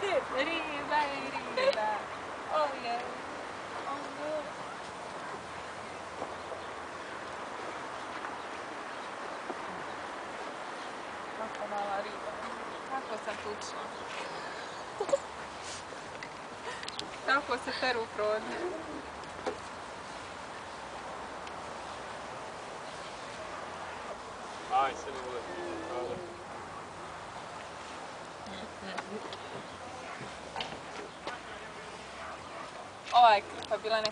Riba i riba. Oh je. Oh no. Kako mala riba. Kako sam tučna. Kako se peru prodne. Aj, se ne uleti. Ova je klipa bila neka